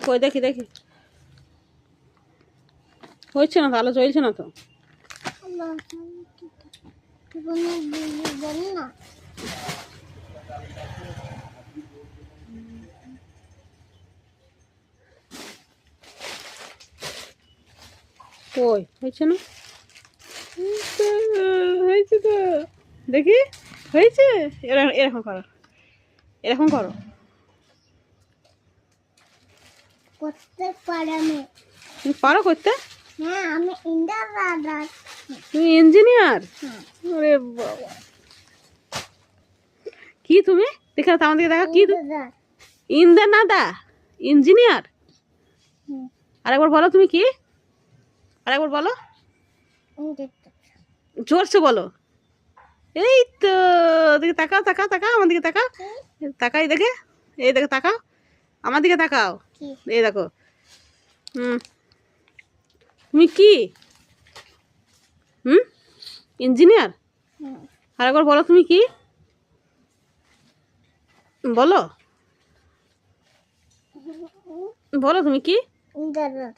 কই দেখি দেখি, হচ্ছে না তো, আলো জ্বলছে না তো। কই হয়েছে না, হয়েছে তো, দেখি হয়েছে। এরকম এরকম করো, এরকম করো। করতে পারি আমি। তুমি পারো করতে? হ্যাঁ, আমি ইঞ্জিনিয়ার। তুমি ইঞ্জিনিয়ার? আরে বাবা, কি তুমি দেখা তো আমাদেরকে, দেখা কি ইন্দ্রনাদা ইঞ্জিনিয়ার? আরেকবার বলো তুমি কি, আরেকবার বলো, জোরসে বলো। এই তো, দেখে তাকাও তাকাও তাকাও, আমার দিকে তাকাও, তাকাই দেখে, এই দেখে তাকাও, আমার দিকে তাকাও, এই দেখো। তুমি কি ইঞ্জিনিয়ার? আরেকবার বলো তুমি কি, বলো, বলো তুমি কি? ইঞ্জিনিয়ার।